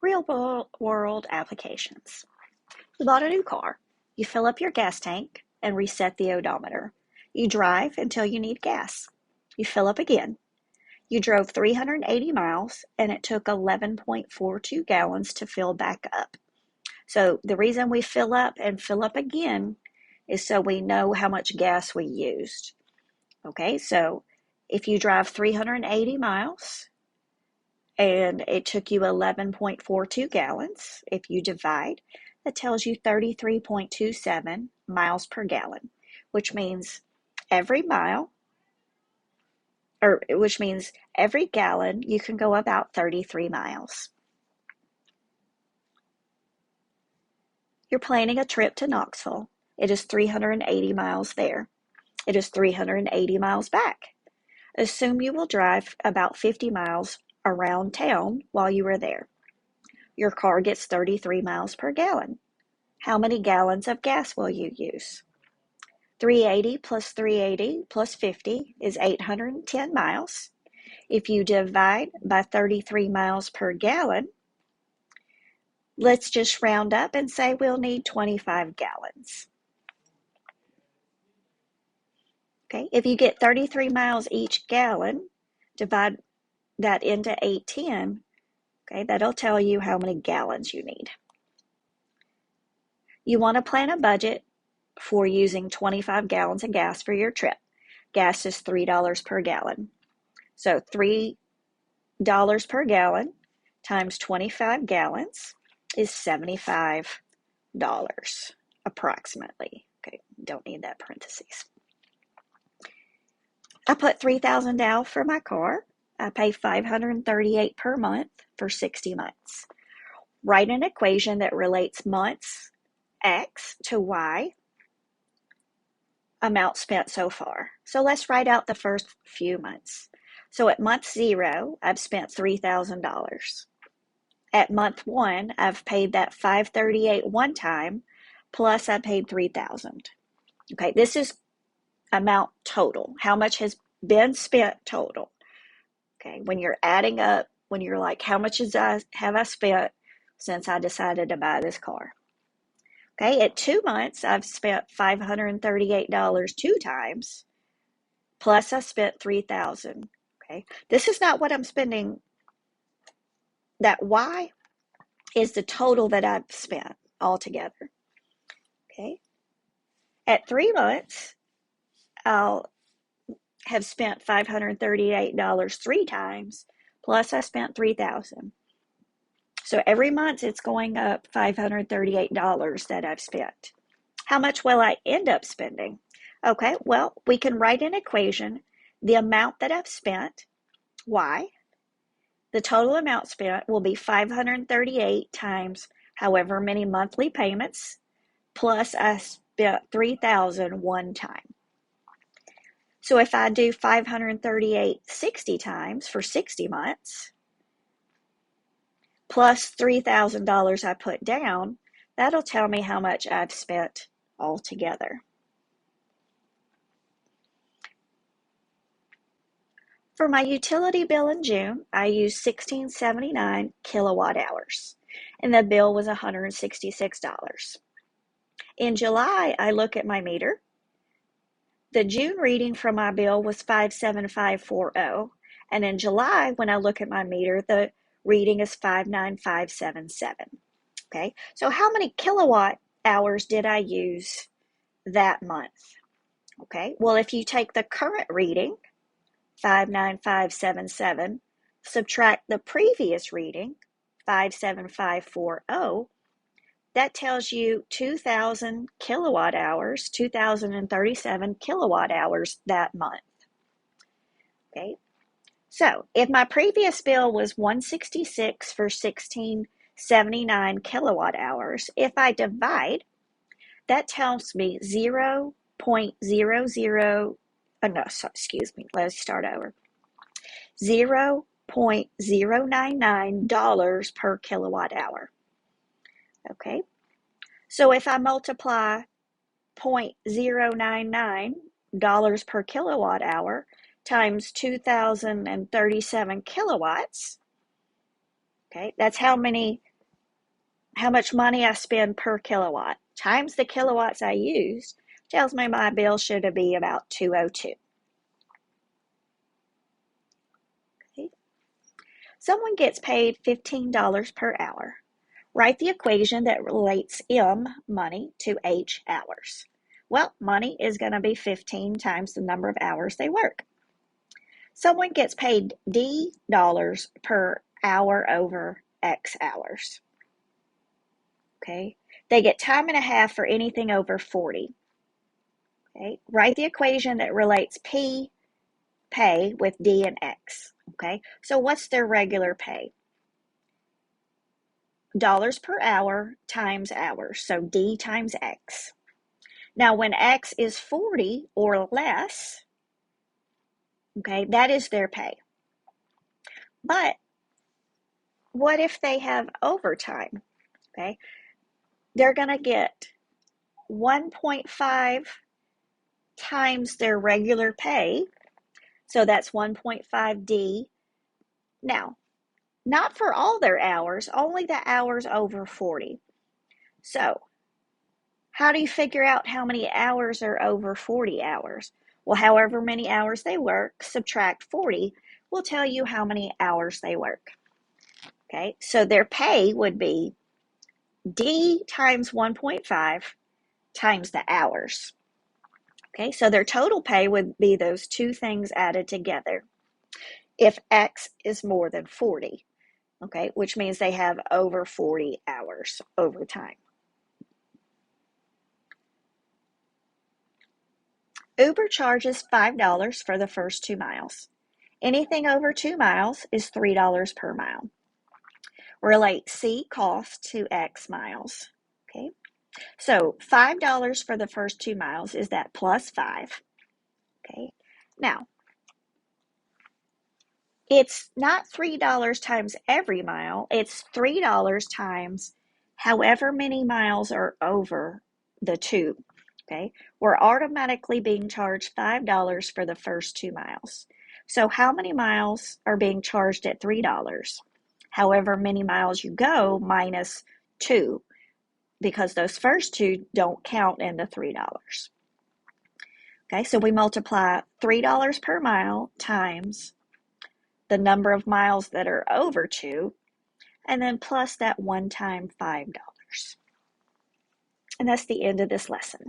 Real world applications. You bought a new car. You fill up your gas tank and reset the odometer. You drive until you need gas. You fill up again. You drove 380 miles and it took 11.42 gallons to fill back up. So the reason we fill up and fill up again is so we know how much gas we used. Okay, so if you drive 380 miles and it took you 11.42 gallons, if you divide, that tells you 33.27 miles per gallon, which means every mile, or which means every gallon you can go about 33 miles. You're planning a trip to Knoxville. It is 380 miles there. It is 380 miles back. Assume you will drive about 50 miles around town while you are there. Your car gets 33 miles per gallon. How many gallons of gas will you use? 380 plus 380 plus 50 is 810 miles. If you divide by 33 miles per gallon, let's just round up and say we'll need 25 gallons. Okay, if you get 33 miles each gallon, divide that into 810, okay, that'll tell you how many gallons you need. You want to plan a budget for using 25 gallons of gas for your trip. Gas is $3 per gallon. So $3 per gallon times 25 gallons is $75 approximately. Okay, don't need that parentheses. I put $3,000 down for my car. I pay $538 per month for 60 months. Write an equation that relates months X to Y amount spent so far. So let's write out the first few months. So at month 0, I've spent $3,000. At month 1, I've paid that $538 one time, plus I paid $3,000. Okay, this is amount total. How much has been spent total? Okay, when you're adding up, when you're like, how much have I spent since I decided to buy this car? Okay, at 2 months, I've spent $538 two times, plus I spent $3,000. Okay, this is not what I'm spending. That Y is the total that I've spent altogether. Okay, at 3 months, I'll have spent $538 three times, plus I spent $3,000. So every month it's going up $538 that I've spent. How much will I end up spending? Okay, well, we can write an equation. The amount that I've spent, Y, the total amount spent will be 538 times however many monthly payments, plus I spent 3,000 one time. So if I do 538 60 times for 60 months, plus $3,000 I put down, that'll tell me how much I've spent altogether. For my utility bill in June, I used 1679 kilowatt hours, and the bill was $166. In July, I look at my meter. The June reading from my bill was 57540, and in July, when I look at my meter, the reading is 59577. Okay, so how many kilowatt hours did I use that month? Okay, well, if you take the current reading, 59577, subtract the previous reading, 57540, that tells you 2,000 kilowatt hours, 2,037 kilowatt hours that month. Okay, so if my previous bill was 166 for 1679 kilowatt hours, if I divide, that tells me 0.00, excuse me, let's start over. $0.099 per kilowatt hour. Okay, so if I multiply $0.099 per kilowatt hour times 2,037 kilowatts, okay, that's how many how much money I spend per kilowatt times the kilowatts I used tells me my bill should be about 202. Okay. Someone gets paid $15 per hour. Write the equation that relates M, money, to H, hours. Well, money is going to be 15 times the number of hours they work. Someone gets paid D dollars per hour over X hours. Okay, they get time and a half for anything over 40. Okay, write the equation that relates P, pay, with D and X. Okay, so what's their regular pay? Dollars per hour times hours, so D times X. Now, when X is 40 or less, okay, that is their pay. But what if they have overtime? Okay, they're going to get 1.5 times their regular pay. So that's 1.5D. Now, not for all their hours, only the hours over 40. So, how do you figure out how many hours are over 40 hours? Well, however many hours they work, subtract 40 will tell you how many hours they work. Okay, so their pay would be D times 1.5 times the hours. Okay, so their total pay would be those two things added together if X is more than 40, okay, which means they have over 40 hours overtime. Uber charges $5 for the first 2 miles. Anything over 2 miles is $3 per mile. Relate C cost to X miles. Okay, so $5 for the first 2 miles, is that plus 5? Okay, now it's not $3 times every mile, it's $3 times however many miles are over the 2. Okay, we're automatically being charged $5 for the first 2 miles. So how many miles are being charged at $3? However many miles you go minus 2, because those first 2 don't count in the $3. Okay, so we multiply $3 per mile times the number of miles that are over 2, and then plus that one time $5. And that's the end of this lesson.